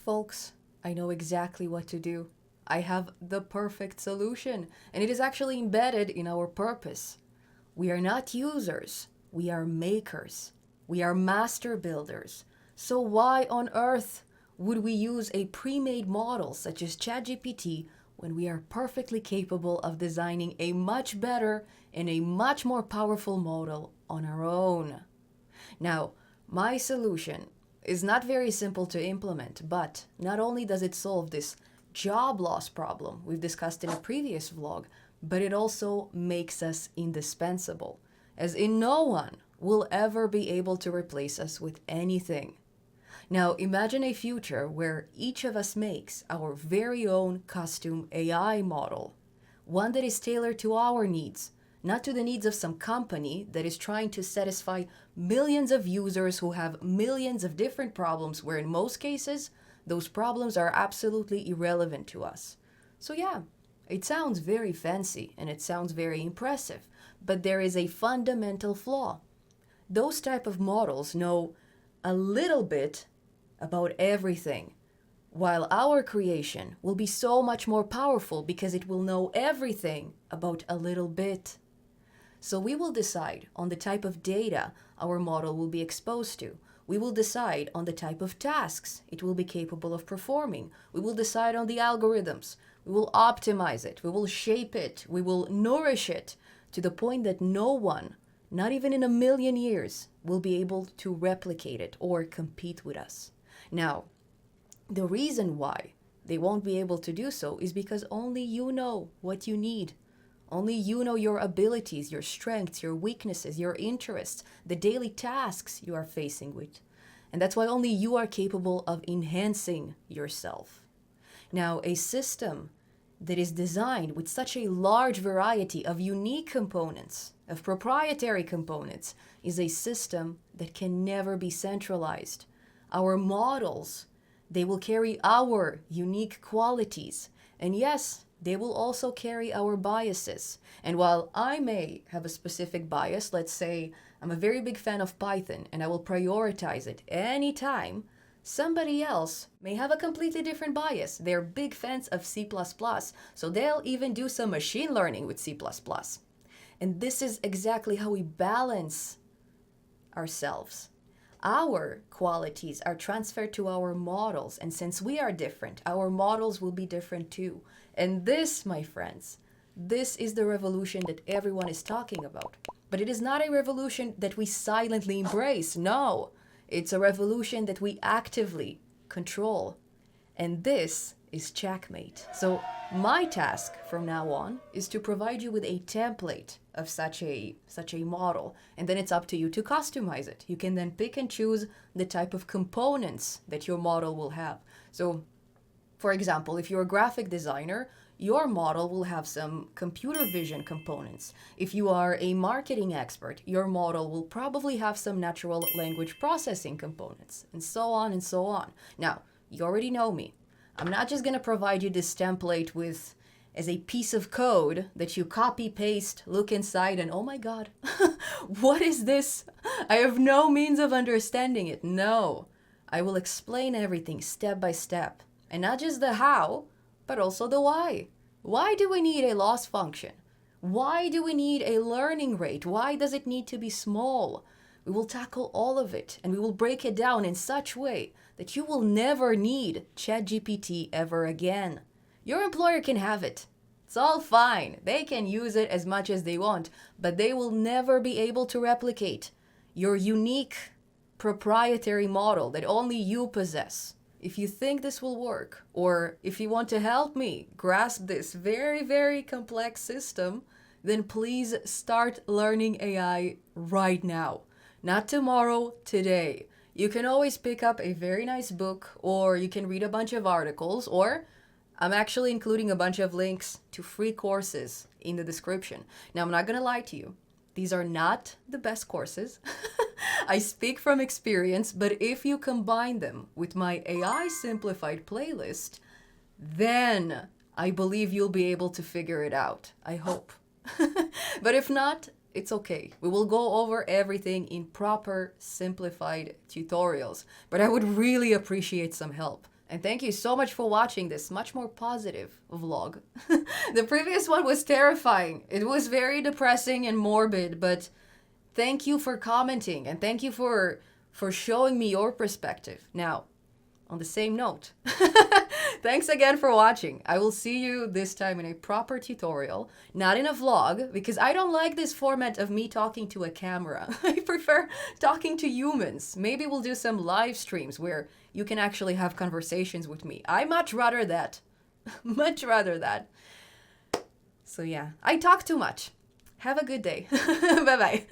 folks, I know exactly what to do. I have the perfect solution, and it is actually embedded in our purpose. We are not users, we are makers. We are master builders. So why on earth would we use a pre-made model such as ChatGPT when we are perfectly capable of designing a much better and a much more powerful model on our own? Now, my solution is not very simple to implement, but not only does it solve this job loss problem we've discussed in a previous vlog, but it also makes us indispensable, as in no one will ever be able to replace us with anything. Now, imagine a future where each of us makes our very own custom AI model, one that is tailored to our needs, not to the needs of some company that is trying to satisfy millions of users who have millions of different problems, where in most cases, those problems are absolutely irrelevant to us. So yeah, it sounds very fancy and it sounds very impressive, but there is a fundamental flaw. Those type of models know a little bit about everything, while our creation will be so much more powerful because it will know everything about a little bit. So we will decide on the type of data our model will be exposed to. We will decide on the type of tasks it will be capable of performing. We will decide on the algorithms. We will optimize it. We will shape it. We will nourish it to the point that no one, not even in a million years, will be able to replicate it or compete with us. Now, the reason why they won't be able to do so is because only you know what you need. Only you know your abilities, your strengths, your weaknesses, your interests, the daily tasks you are facing with. And that's why only you are capable of enhancing yourself. Now, a system that is designed with such a large variety of unique components, of proprietary components, is a system that can never be centralized. Our models, they will carry our unique qualities. And yes, they will also carry our biases. And while I may have a specific bias, let's say I'm a very big fan of Python and I will prioritize it anytime, somebody else may have a completely different bias. They're big fans of C++, so they'll even do some machine learning with C++. And this is exactly how we balance ourselves. Our qualities are transferred to our models, and since we are different, our models will be different too. And this, my friends, this is the revolution that everyone is talking about. But it is not a revolution that we silently embrace. No, it's a revolution that we actively control. And this is checkmate. So my task from now on is to provide you with a template of such a model, and then it's up to you to customize it. You can then pick and choose the type of components that your model will have. So for example, if you're a graphic designer, your model will have some computer vision components. If you are a marketing expert, your model will probably have some natural language processing components, and so on and so on. Now, you already know me. I'm not just going to provide you this template as a piece of code that you copy, paste, look inside, and oh my God, what is this? I have no means of understanding it. No, I will explain everything step by step. And not just the how, but also the why. Why do we need a loss function? Why do we need a learning rate? Why does it need to be small? We will tackle all of it, and we will break it down in such a way that you will never need ChatGPT ever again. Your employer can have it. It's all fine. They can use it as much as they want, but they will never be able to replicate your unique proprietary model that only you possess. If you think this will work, or if you want to help me grasp this very, very complex system, then please start learning AI right now. Not tomorrow, today. You can always pick up a very nice book, or you can read a bunch of articles, or I'm actually including a bunch of links to free courses in the description. Now, I'm not going to lie to you. These are not the best courses. I speak from experience, but if you combine them with my AI simplified playlist, then I believe you'll be able to figure it out. I hope. But if not, it's okay. We will go over everything in proper simplified tutorials, but I would really appreciate some help. And thank you so much for watching this much more positive vlog. The previous one was terrifying. It was very depressing and morbid, but thank you for commenting and thank you for showing me your perspective. Now, on the same note, thanks again for watching. I will see you this time in a proper tutorial, not in a vlog, because I don't like this format of me talking to a camera. I prefer talking to humans. Maybe we'll do some live streams where you can actually have conversations with me. I much rather that. Much rather that. So yeah, I talk too much. Have a good day. Bye-bye.